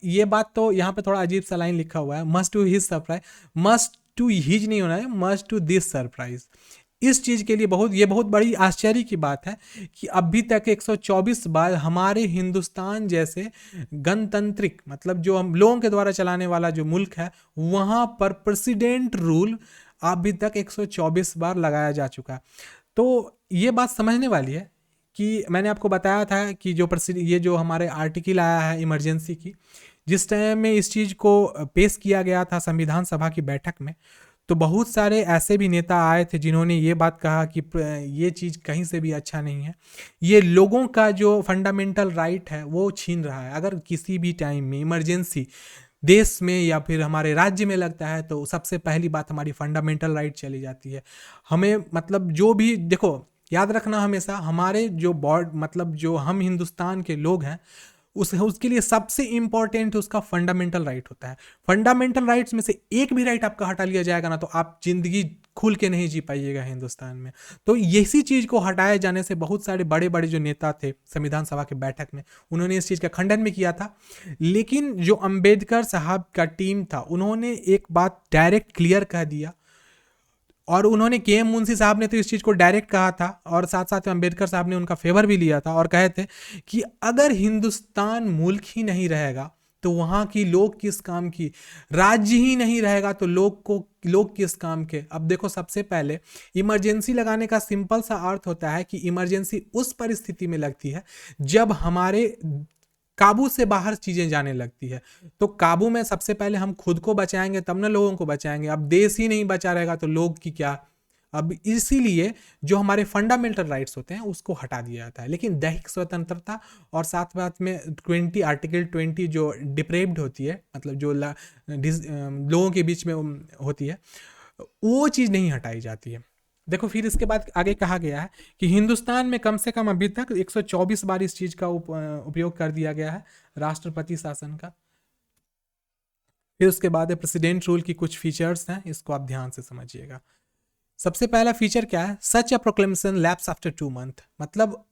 ये बात तो यहाँ पे थोड़ा अजीब सा लाइन लिखा हुआ है, must to his surprise, must to his नहीं होना है, मस्ट टू दिस सरप्राइज। इस चीज के लिए ये बहुत बड़ी आश्चर्य की बात है कि अभी तक 124 बार हमारे हिंदुस्तान जैसे गणतांत्रिक, मतलब जो हम लोगों के द्वारा चलाने वाला जो मुल्क है, वहां पर प्रेसिडेंट रूल अभी तक 124 बार लगाया जा चुका है। तो ये बात समझने वाली है कि मैंने आपको बताया था कि ये जो हमारे आर्टिकल आया है इमरजेंसी की, जिस टाइम में इस चीज़ को पेश किया गया था संविधान सभा की बैठक में, तो बहुत सारे ऐसे भी नेता आए थे जिन्होंने ये बात कहा कि ये चीज़ कहीं से भी अच्छा नहीं है, ये लोगों का जो फंडामेंटल राइट है वो छीन रहा है। अगर किसी भी टाइम में इमरजेंसी देश में या फिर हमारे राज्य में लगता है तो सबसे पहली बात हमारी फंडामेंटल राइट चली जाती है। हमें मतलब जो भी देखो, याद रखना हमेशा, हमारे जो बॉर्ड मतलब जो हम हिंदुस्तान के लोग हैं उसके लिए सबसे इंपॉर्टेंट उसका फंडामेंटल राइट होता है। फंडामेंटल राइट्स में से एक भी राइट आपका हटा लिया जाएगा ना तो आप जिंदगी खुल के नहीं जी पाइएगा हिंदुस्तान में। तो इसी चीज़ को हटाए जाने से बहुत सारे बड़े बड़े जो नेता थे संविधान सभा के बैठक में उन्होंने इस चीज़ का खंडन भी किया था। लेकिन जो अंबेडकर साहब का टीम था उन्होंने एक बात डायरेक्ट क्लियर कह दिया, और उन्होंने के.एम. मुंशी साहब ने तो इस चीज़ को डायरेक्ट कहा था और साथ साथ में अंबेडकर साहब ने उनका फेवर भी लिया था और कहे थे कि अगर हिंदुस्तान मुल्क ही नहीं रहेगा तो वहाँ की लोग किस काम की, राज्य ही नहीं रहेगा तो लोग किस काम के। अब देखो, सबसे पहले इमरजेंसी लगाने का सिंपल सा अर्थ होता है कि इमरजेंसी उस परिस्थिति में लगती है जब हमारे काबू से बाहर चीजें जाने लगती है। तो काबू में सबसे पहले हम खुद को बचाएंगे तब ना लोगों को बचाएंगे। अब देश ही नहीं बचा रहेगा तो लोग की क्या। अब इसीलिए जो हमारे फंडामेंटल राइट्स होते हैं उसको हटा दिया जाता है। लेकिन दैहिक स्वतंत्रता और साथ साथ में आर्टिकल 20 जो डिप्रेव्ड होती है, मतलब जो लोगों के बीच में होती है, वो चीज़ नहीं हटाई जाती है। देखो फिर इसके बाद आगे कहा गया है कि हिंदुस्तान में कम से कम अभी तक 124 बार इस चीज़ का उपयोग कर दिया गया है, राष्ट्रपति शासन का। फिर उसके बाद है प्रेसिडेंट रूल की कुछ फीचर्स हैं, इसको आप ध्यान से समझिएगा। सबसे पहला फीचर क्या है, such a proclamation lapse after 2 month, मतलब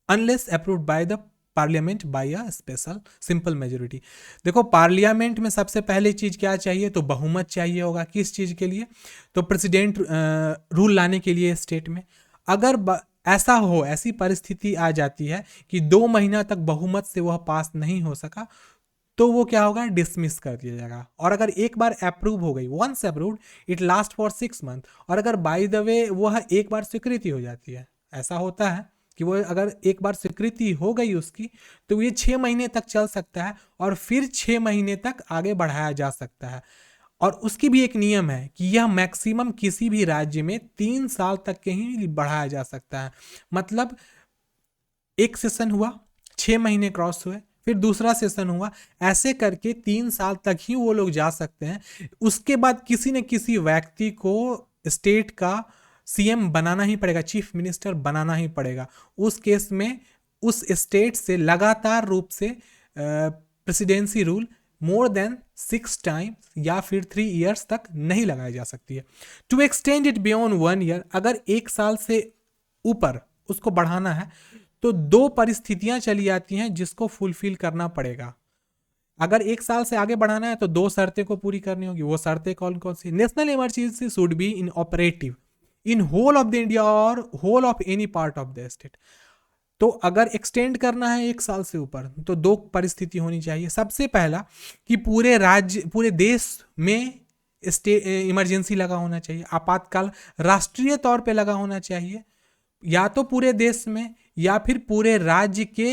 unless approved by the parliament by a special simple majority. देखो पार्लियामेंट में सबसे पहले चीज क्या चाहिए, तो बहुमत चाहिए होगा। किस चीज के लिए, तो प्रेसिडेंट रूल लाने के लिए स्टेट में। अगर ऐसा हो, ऐसी परिस्थिति आ जाती है कि 2 महीना तक बहुमत से वह पास नहीं हो सका तो वो क्या होगा, डिसमिस कर दिया जाएगा। और अगर एक बार अप्रूव हो गई, once approved it last for 6 month, और अगर बाय द वे वह एक बार स्वीकृति हो जाती है, ऐसा होता है कि वो अगर एक बार स्वीकृति हो गई उसकी तो ये 6 महीने तक चल सकता है और फिर 6 महीने तक आगे बढ़ाया जा सकता है। और उसकी भी एक नियम है कि यह मैक्सिमम किसी भी राज्य में 3 साल तक के ही बढ़ाया जा सकता है। मतलब एक सेशन हुआ, 6 महीने क्रॉस हुए, फिर दूसरा सेशन हुआ, ऐसे करके 3 साल तक ही वो लोग जा सकते हैं। उसके बाद किसी न किसी व्यक्ति को स्टेट का सीएम बनाना ही पड़ेगा, चीफ मिनिस्टर बनाना ही पड़ेगा। उस केस में उस स्टेट से लगातार रूप से presidency rule more than 6 times या फिर 3 ईयर्स तक नहीं लगाई जा सकती है। To extend it beyond 1 year, अगर 1 साल से ऊपर उसको बढ़ाना है तो 2 परिस्थितियां चली आती हैं जिसको फुलफिल करना पड़ेगा। अगर 1 साल से आगे बढ़ाना है तो 2 शर्तें को पूरी करनी होगी। वो शर्तें कौन कौन सी, national emergency should be in operative in whole of the India और whole of any part of the state. तो अगर एक्सटेंड करना है 1 साल से ऊपर तो 2 परिस्थिति होनी चाहिए। सबसे पहला कि पूरे राज्य, पूरे देश में इमरजेंसी लगा होना चाहिए, आपातकाल राष्ट्रीय तौर पे लगा होना चाहिए, या तो पूरे देश में या फिर पूरे राज्य के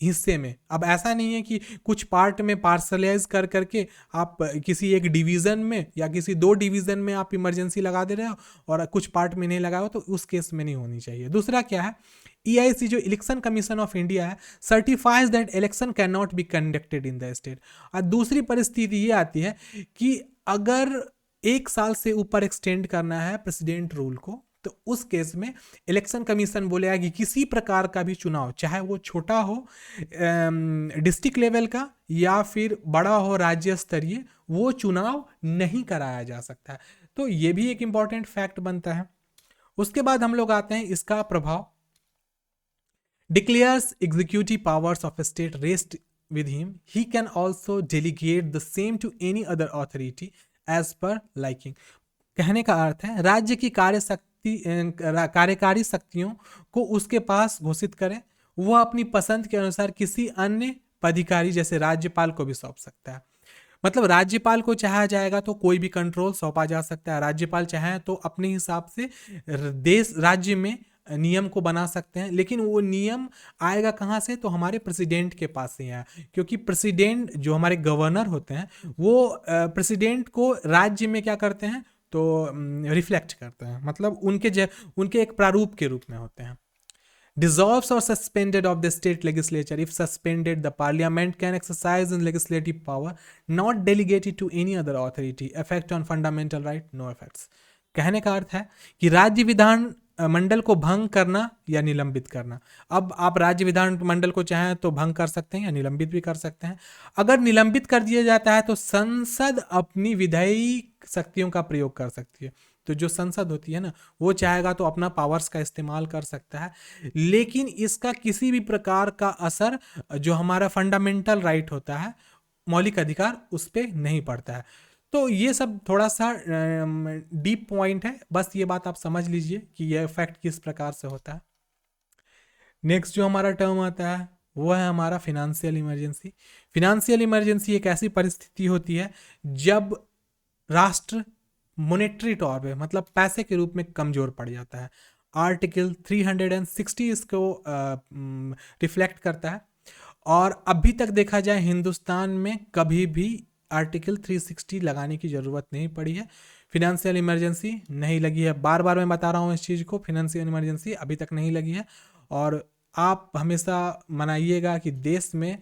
हिस्से में। अब ऐसा नहीं है कि कुछ पार्ट में पार्सलाइज कर करके आप किसी एक डिवीजन में या किसी 2 डिवीजन में आप इमरजेंसी लगा दे रहे हो और कुछ पार्ट में नहीं लगा हो, तो उस केस में नहीं होनी चाहिए। दूसरा क्या है, EIC जो इलेक्शन कमीशन ऑफ इंडिया है certifies that election can not be conducted in the state. और दूसरी परिस्थिति ये आती है कि अगर 1 साल से ऊपर एक्सटेंड करना है प्रेसिडेंट रूल को तो उस केस में इलेक्शन कमीशन बोलेगा कि किसी प्रकार का भी चुनाव, चाहे वो छोटा हो डिस्ट्रिक्ट लेवल का या फिर बड़ा हो राज्य स्तरीय, वो चुनाव नहीं कराया जा सकता है। तो ये भी एक इंपॉर्टेंट फैक्ट बनता है। उसके बाद हम लोग आते हैं इसका प्रभाव। Declares executive powers of state rest with him, he can also delegate the same to any other authority as per liking। कहने का अर्थ है राज्य की कार्यकारी शक्तियों को उसके पास घोषित करें, वह अपनी पसंद के अनुसार किसी अन्य पदाधिकारी जैसे राज्यपाल को भी सौंप सकता है। मतलब राज्यपाल को चाहा जाएगा तो कोई भी कंट्रोल सौंपा जा सकता है। राज्यपाल चाहे तो अपने हिसाब से देश राज्य में नियम को बना सकते हैं, लेकिन वो नियम आएगा कहाँ से, तो हमारे प्रेसिडेंट के पास से है। क्योंकि प्रेसिडेंट जो हमारे गवर्नर होते हैं वो प्रेसिडेंट को राज्य में क्या करते हैं, तो रिफ्लेक्ट करते हैं, मतलब उनके एक प्रारूप के रूप में होते हैं। Dissolves or suspended of the state legislature. If suspended, the parliament can exercise in legislative power not delegated to any other authority. Effect on fundamental right? No effects. कहने का अर्थ है कि राज्य विधान मंडल को भंग करना या निलंबित करना। अब आप राज्य विधान मंडल को चाहें तो भंग कर सकते हैं या निलंबित भी कर सकते हैं। अगर निलंबित कर दिया जाता है तो संसद अपनी विधायी शक्तियों का प्रयोग कर सकती है। तो जो संसद होती है ना, वो चाहेगा तो अपना पावर्स का इस्तेमाल कर सकता है, लेकिन इसका किसी भी प्रकार का असर जो हमारा फंडामेंटल राइट होता है, मौलिक अधिकार, उस पर नहीं पड़ता है। तो ये सब थोड़ा सा डीप पॉइंट है, बस ये बात आप समझ लीजिए कि ये इफेक्ट किस प्रकार से होता है। नेक्स्ट जो हमारा टर्म आता है वो है हमारा फिनेंशियल इमरजेंसी। फिनेंशियल इमरजेंसी एक ऐसी परिस्थिति होती है जब राष्ट्र मॉनेटरी तौर पे, मतलब पैसे के रूप में कमजोर पड़ जाता है। आर्टिकल 360 इसको रिफ्लेक्ट करता है, और अभी तक देखा जाए हिंदुस्तान में कभी भी आर्टिकल 360 लगाने की ज़रूरत नहीं पड़ी है। फिनेंशियल इमरजेंसी नहीं लगी है, बार बार मैं बता रहा हूँ इस चीज़ को, फिनेंशियल इमरजेंसी अभी तक नहीं लगी है। और आप हमेशा मनाइएगा कि देश में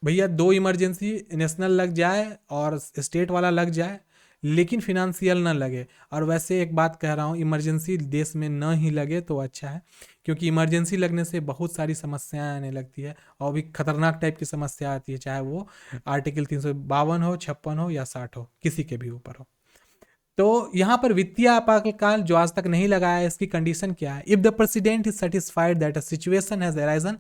भैया 2 इमरजेंसी नेशनल लग जाए और स्टेट वाला लग जाए, लेकिन फिनेंशियल ना लगे। और वैसे एक बात कह रहा हूँ, इमरजेंसी देश में न ही लगे तो अच्छा है, क्योंकि इमरजेंसी लगने से बहुत सारी समस्याएं आने लगती है, और भी खतरनाक टाइप की समस्या आती है, चाहे वो आर्टिकल 352 हो, 56 हो या 60 हो, किसी के भी ऊपर हो। तो यहाँ पर वित्तीय आपातकाल जो आज तक नहीं लगाया है, इसकी कंडीशन क्या है? If the president is satisfied that a situation has arisen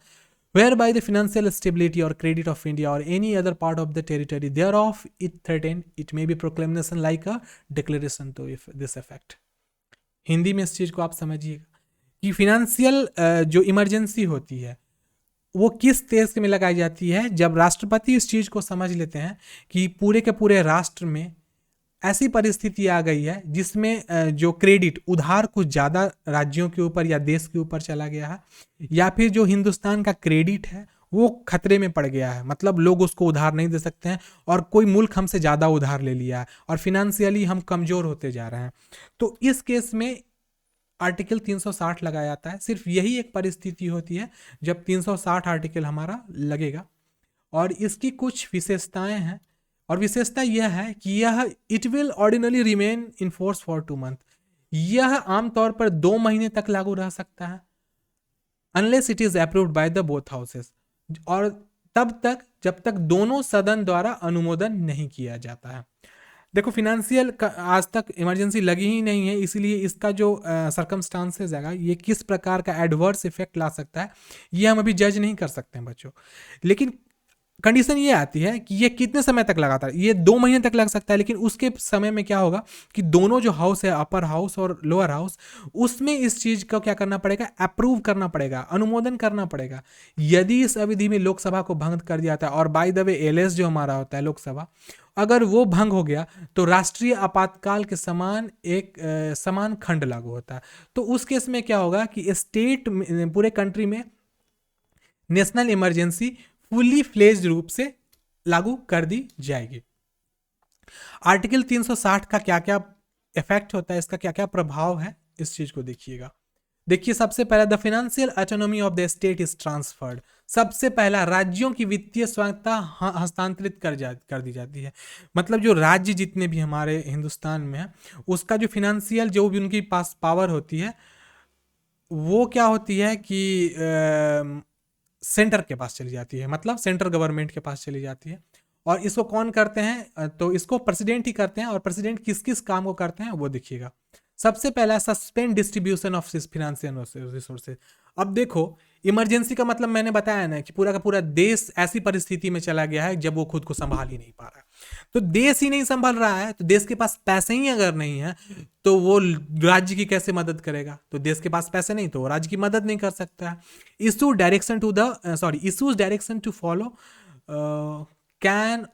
whereby the financial stability or credit of India or any other part of the territory thereof it threatened, it may be proclamation like a declaration to if this effect। Hindi में इस चीज़ को आप समझिएगा कि financial जो emergency होती है वो किस देश में लगाई जाती है, जब राष्ट्रपति इस चीज़ को समझ लेते हैं कि पूरे के पूरे राष्ट्र में ऐसी परिस्थिति आ गई है जिसमें जो क्रेडिट, उधार कुछ ज़्यादा राज्यों के ऊपर या देश के ऊपर चला गया है, या फिर जो हिंदुस्तान का क्रेडिट है वो खतरे में पड़ गया है, मतलब लोग उसको उधार नहीं दे सकते हैं और कोई मुल्क हमसे ज़्यादा उधार ले लिया है और फिनेंशियली हम कमज़ोर होते जा रहे हैं। तो इस केस में आर्टिकल 360 लगाया जाता है। सिर्फ यही एक परिस्थिति होती है जब 360 आर्टिकल हमारा लगेगा, और इसकी कुछ विशेषताएं हैं। और विशेषता यह है कि यह it will ordinary remain in force for 2 month, यह आमतौर पर 2 महीने तक लागू रह सकता है, unless it is approved by the both houses, और तब तक जब तक दोनों सदन द्वारा अनुमोदन नहीं किया जाता है। देखो, फिनेंशियल आज तक इमरजेंसी लगी ही नहीं है, इसीलिए इसका जो सर्कमस्टांसेस है, ये किस प्रकार का एडवर्स इफेक्ट ला सकता है ये हम अभी जज नहीं कर सकते हैं बच्चों। लेकिन कंडीशन ये आती है कि ये कितने समय तक लगातार, ये 2 महीने तक लग सकता है, लेकिन उसके समय में क्या होगा कि दोनों जो हाउस है, अपर हाउस और लोअर हाउस, उसमें इस चीज़ को क्या करना पड़ेगा, अप्रूव करना पड़ेगा, अनुमोदन करना पड़ेगा। यदि इस अवधि में लोकसभा को भंग कर दिया जाता है, और बाय द वे एलएस जो हमारा होता है लोकसभा, अगर वो भंग हो गया तो राष्ट्रीय आपातकाल के समान एक समान खंड लागू होता है। तो उस केस में क्या होगा कि स्टेट पूरे कंट्री में नेशनल इमरजेंसी फुली फ्लेज्ड रूप से लागू कर दी जाएगी। आर्टिकल 360 का क्या क्या इफेक्ट होता है, इसका क्या क्या प्रभाव है, इस चीज को देखिएगा। देखिए, सबसे पहला, the financial autonomy of the state is transferred. सबसे पहला, राज्यों की वित्तीय स्वायत्तता हस्तांतरित कर दी जाती है। मतलब जो राज्य जितने भी हमारे हिंदुस्तान में है, उसका जो फिनेंशियल जो भी उनकी पास पावर होती है, वो क्या होती है कि सेंटर के पास चली जाती है, मतलब सेंट्रल गवर्नमेंट के पास चली जाती है। और इसको कौन करते हैं, तो इसको प्रेसिडेंट ही करते हैं। और प्रेसिडेंट किस किस काम को करते हैं वो देखिएगा। सबसे पहला, suspend distribution of financial resources. अब देखो, इमरजेंसी का मतलब मैंने बताया ना कि पूरा का पूरा देश ऐसी परिस्थिति में चला गया है जब वो खुद को संभाल ही नहीं पा रहा है। तो देश ही नहीं संभाल रहा है, तो देश के पास पैसे ही अगर नहीं है तो वो राज्य की कैसे मदद करेगा? तो देश के पास पैसे नहीं तो राज्य की मदद नहीं कर सकता है। Issues direction to follow can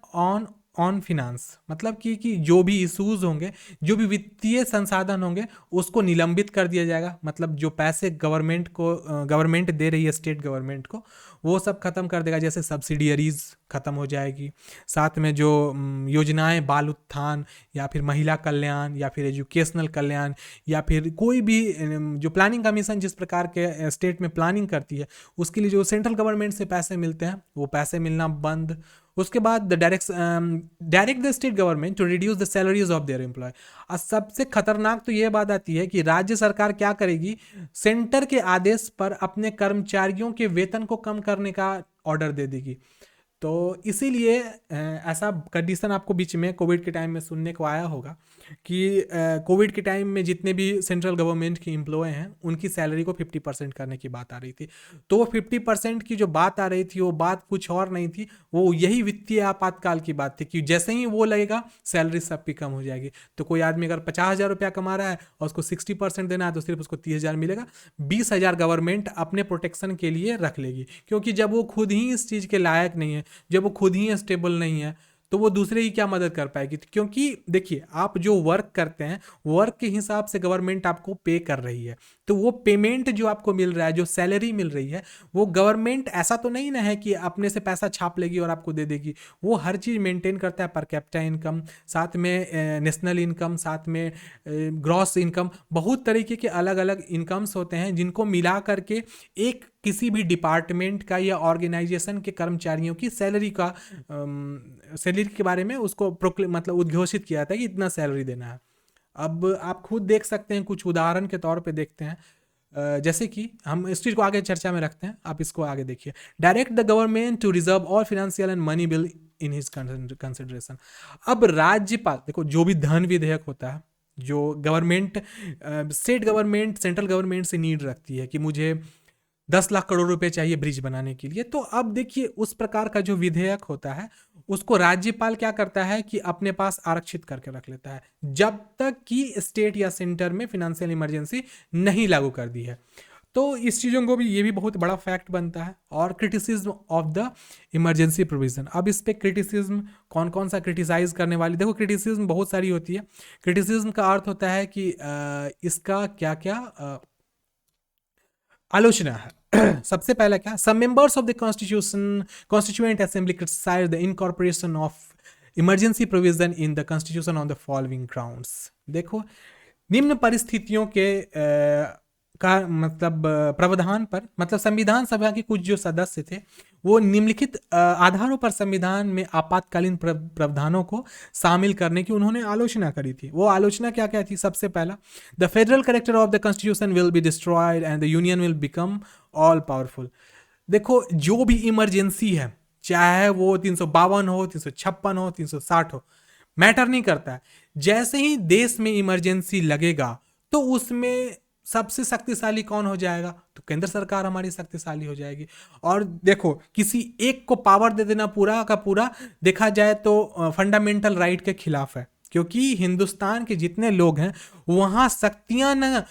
on finance, मतलब कि जो भी इशूज होंगे, जो भी वित्तीय संसाधन होंगे, उसको निलंबित कर दिया जाएगा। मतलब जो पैसे गवर्नमेंट दे रही है स्टेट गवर्नमेंट को, वो सब खत्म कर देगा। जैसे सब्सिडियरीज खत्म हो जाएगी, साथ में जो योजनाएं बाल उत्थान या फिर महिला कल्याण या फिर एजुकेशनल कल्याण या फिर कोई भी जो प्लानिंग कमीशन जिस प्रकार के स्टेट में प्लानिंग करती है उसके लिए जो सेंट्रल गवर्नमेंट से पैसे मिलते हैं वो पैसे मिलना बंद। उसके बाद direct the state government to reduce the salaries of their employ. और सबसे खतरनाक तो ये बात आती है कि राज्य सरकार क्या करेगी, सेंटर के आदेश पर अपने कर्मचारियों के वेतन को कम करने का ऑर्डर दे देगी। तो इसीलिए ऐसा कंडीशन आपको बीच में कोविड के टाइम में सुनने को आया होगा कि कोविड के टाइम में जितने भी सेंट्रल गवर्नमेंट के एम्प्लॉय हैं उनकी सैलरी को 50% करने की बात आ रही थी। तो वो 50% की जो बात आ रही थी वो बात कुछ और नहीं थी, वो यही वित्तीय आपातकाल की बात थी कि जैसे ही वो लगेगा सैलरी सबकी कम हो जाएगी। तो कोई आदमी अगर 50,000 रुपया कमा रहा है और उसको 60% देना है तो सिर्फ उसको 30,000 मिलेगा, 20,000 गवर्नमेंट अपने प्रोटेक्शन के लिए रख लेगी। क्योंकि जब वो खुद ही इस चीज़ के लायक नहीं है, जब वो खुद ही स्टेबल नहीं है, तो वो दूसरे की क्या मदद कर पाएगी। क्योंकि देखिए आप जो वर्क करते हैं वर्क के हिसाब से गवर्नमेंट आपको पे कर रही है, तो वो पेमेंट जो आपको मिल रहा है, जो सैलरी मिल रही है, वो गवर्नमेंट ऐसा तो नहीं ना है कि अपने से पैसा छाप लेगी और आपको दे देगी। वो हर चीज़ मेंटेन करता है, पर कैपिटा इनकम, साथ में नेशनल इनकम, साथ में ग्रॉस इनकम, बहुत तरीके के अलग अलग इनकम्स होते हैं जिनको मिला करके एक किसी भी डिपार्टमेंट का या ऑर्गेनाइजेशन के कर्मचारियों की सैलरी का सैलरी के बारे में उसको मतलब उद्घोषित किया जाता है कि इतना सैलरी देना है। अब आप खुद देख सकते हैं, कुछ उदाहरण के तौर पे देखते हैं। जैसे कि हम इस चीज़ को आगे चर्चा में रखते हैं, आप इसको आगे देखिए। Direct the government to reserve all financial and money bill in his consideration. अब राज्यपाल, देखो जो भी धन विधेयक होता है जो government state government central government से नीड रखती है कि मुझे 10 लाख करोड़ रुपए चाहिए ब्रिज बनाने के लिए, तो अब देखिए उस प्रकार का जो विधेयक होता है उसको राज्यपाल क्या करता है कि अपने पास आरक्षित करके रख लेता है जब तक कि स्टेट या सेंटर में फिनेंशियल इमरजेंसी नहीं लागू कर दी है। तो इस चीज़ों को भी, ये भी बहुत बड़ा फैक्ट बनता है। और criticism of the emergency provision, अब इस पे क्रिटिसिज्म कौन कौन सा क्रिटिसाइज करने वाली, देखो क्रिटिसिज्म बहुत सारी होती है। क्रिटिसिज्म का अर्थ होता है कि इसका क्या क्या आलोचना है। सबसे पहला क्या, some members of the constituent assembly criticise the incorporation of emergency provision in the constitution on the following grounds. देखो निम्न परिस्थितियों के का मतलब प्रावधान पर, मतलब संविधान सभा के कुछ जो सदस्य थे वो निम्नलिखित आधारों पर संविधान में आपातकालीन प्रावधानों को शामिल करने की उन्होंने आलोचना करी थी। वो आलोचना क्या क्या थी, सबसे पहला, the federal character of the constitution will be destroyed and the union will become all powerful. देखो जो भी इमरजेंसी है, चाहे वो 352 हो, 356 हो, 360 हो, मैटर नहीं करता है, जैसे ही देश में इमरजेंसी लगेगा तो उसमें सबसे शक्तिशाली कौन हो जाएगा, तो केंद्र सरकार हमारी शक्तिशाली हो जाएगी। और देखो किसी एक को पावर दे देना पूरा का पूरा देखा जाए तो फंडामेंटल राइट के खिलाफ है, क्योंकि हिंदुस्तान के जितने लोग हैं वहाँ शक्तियां न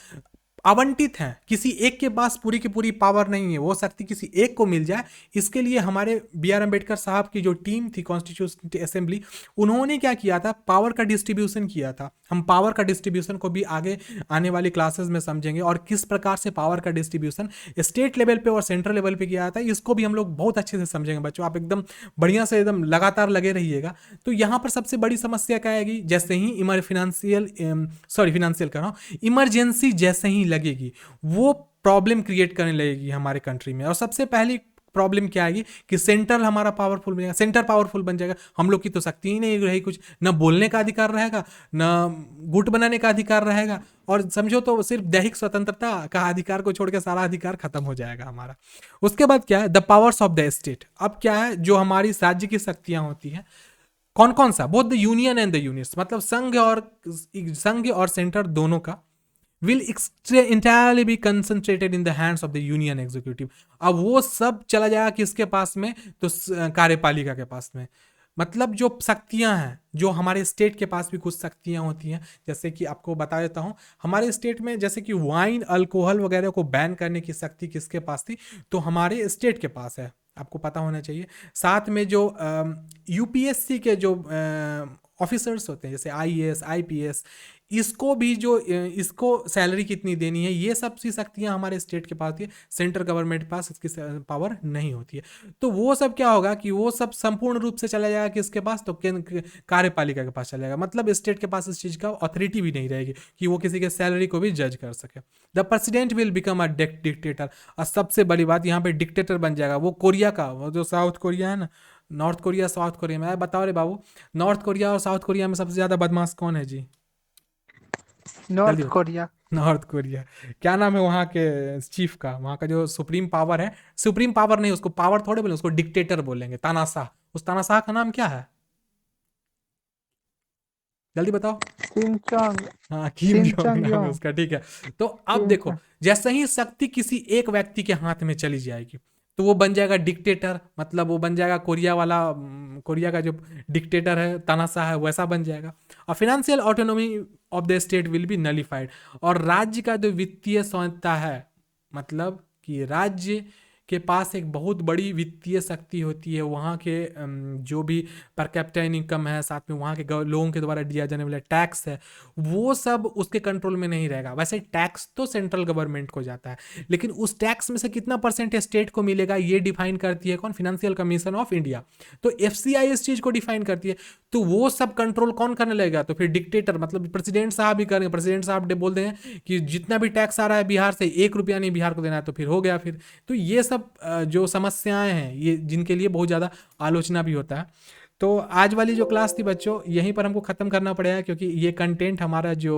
आवंटित हैं, किसी एक के पास पूरी की पूरी पावर नहीं है, वो शक्ति किसी एक को मिल जाए। इसके लिए हमारे B.R. अम्बेडकर साहब की जो टीम थी कॉन्स्टिट्यूशन असेंबली, उन्होंने क्या किया था, पावर का डिस्ट्रीब्यूशन किया था। हम पावर का डिस्ट्रीब्यूशन को भी आगे आने वाली क्लासेस में समझेंगे और किस प्रकार से पावर का डिस्ट्रीब्यूशन स्टेट लेवल पे और सेंट्रल लेवल पे किया था, इसको भी हम लोग बहुत अच्छे से समझेंगे। बच्चों आप एकदम बढ़िया से एकदम लगातार लगे रहिएगा। तो यहाँ पर सबसे बड़ी समस्या क्या आएगी, जैसे ही फिनेंशियल कर रहा हूँ, इमरजेंसी जैसे ही लगेगी वो प्रॉब्लम क्रिएट करने लगेगी हमारे कंट्री में। और सबसे पहली प्रॉब्लम क्या आएगी कि सेंट्रल हमारा पावरफुल बनेगा, सेंटर पावरफुल बन जाएगा, हम लोग की तो शक्ति ही नहीं रही कुछ, ना बोलने का अधिकार रहेगा, ना गुट बनाने का अधिकार रहेगा, और समझो तो सिर्फ दैहिक स्वतंत्रता का अधिकार को छोड़ के सारा अधिकार खत्म हो जाएगा हमारा। उसके बाद क्या है, the powers of the state. अब क्या है, जो हमारी राज्य की शक्तियां होती हैं, कौन कौन सा, both the union and the units, मतलब संघ और सेंटर दोनों का, will entirely be concentrated in the hands of the union executive। अब वो सब चला जाएगा किसके पास में, तो कार्यपालिका के पास में। मतलब जो शक्तियां हैं, जो हमारे स्टेट के पास भी कुछ शक्तियां होती हैं, जैसे कि आपको बता देता हूं, हमारे स्टेट में जैसे कि वाइन, अल्कोहल वगैरह को बैन करने की शक्ति किसके पास थी, तो हमारे स्टेट के पास है, आपको पता होना चाहिए। साथ में जो यूपीएससी के जो ऑफिसर्स होते हैं, जैसे IAS, IPS, इसको भी जो इसको सैलरी कितनी देनी है, ये सब सी शक्तियाँ हमारे स्टेट के पास होती है, सेंट्रल गवर्नमेंट के पास इसकी पावर नहीं होती है। तो वो सब क्या होगा कि वो सब संपूर्ण रूप से चला जाएगा किसके पास, तो कार्यपालिका के पास चला जाएगा। मतलब स्टेट के पास इस चीज़ का अथॉरिटी भी नहीं रहेगी कि वो किसी के सैलरी को भी जज कर सके। The president will become a dictator. और सबसे बड़ी बात, यहाँ पे डिक्टेटर बन जाएगा वो कोरिया का, वो जो साउथ कोरिया है ना, नॉर्थ कोरिया साउथ कोरिया में। बताओ रे बाबू, नॉर्थ कोरिया और साउथ कोरिया में सबसे ज़्यादा बदमाश कौन है जी? जल्दी नॉर्थ बताओ। कोरिया। North Korea. क्या नाम है वहाँ के चीफ का, वहाँ का जो सुप्रीम पावर है? सुप्रीम पावर नहीं, उसको पावर थोड़े बोलेंगे, उसको डिक्टेटर बोलेंगे, तानाशाह। उस तानाशाह का नाम क्या है? जल्दी बताओ। Kim Jong. हाँ, किम किम जोंग जोंग नाम है योंग। उसका, ठीक है। तो अब किम देखो, जोंग। जैसे ही शक्ति किसी एक व्यक्ति के हाथ में चली जाएगी तो वो बन जाएगा डिक्टेटर। मतलब वो बन जाएगा कोरिया वाला, कोरिया का जो डिक्टेटर है, तानाशाह है, वैसा बन जाएगा। और financial autonomy of the state will be nullified. और राज्य का जो वित्तीय स्वायत्तता है, मतलब कि राज्य के पास एक बहुत बड़ी वित्तीय शक्ति होती है, वहाँ के जो भी पर कैपिटा इनकम है, साथ में वहाँ के लोगों के द्वारा दिया जाने वाला टैक्स है, वो सब उसके कंट्रोल में नहीं रहेगा। वैसे टैक्स तो सेंट्रल गवर्नमेंट को जाता है, लेकिन उस टैक्स में से कितना परसेंट स्टेट को मिलेगा ये डिफाइन करती है कौन? Financial commission of India. तो एफसीआई इस चीज़ को डिफाइन करती है। तो वो सब कंट्रोल कौन करने लगेगा? तो फिर डिक्टेटर, मतलब प्रेसिडेंट साहब ही करेंगे। प्रेसिडेंट साहब बोल दें कि जितना भी टैक्स आ रहा है बिहार से, 1 रुपया नहीं बिहार को देना है, तो फिर हो गया। फिर तो ये सब जो समस्याएं हैं, ये जिनके लिए बहुत ज़्यादा आलोचना भी होता है। तो आज वाली जो क्लास थी बच्चों, यहीं पर हमको ख़त्म करना पड़ेगा, क्योंकि ये कंटेंट हमारा जो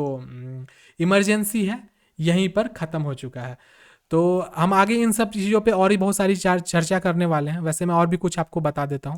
इमरजेंसी है यहीं पर ख़त्म हो चुका है। तो हम आगे इन सब चीज़ों पे और ही बहुत सारी चर्चा करने वाले हैं। वैसे मैं और भी कुछ आपको बता देता हूँ।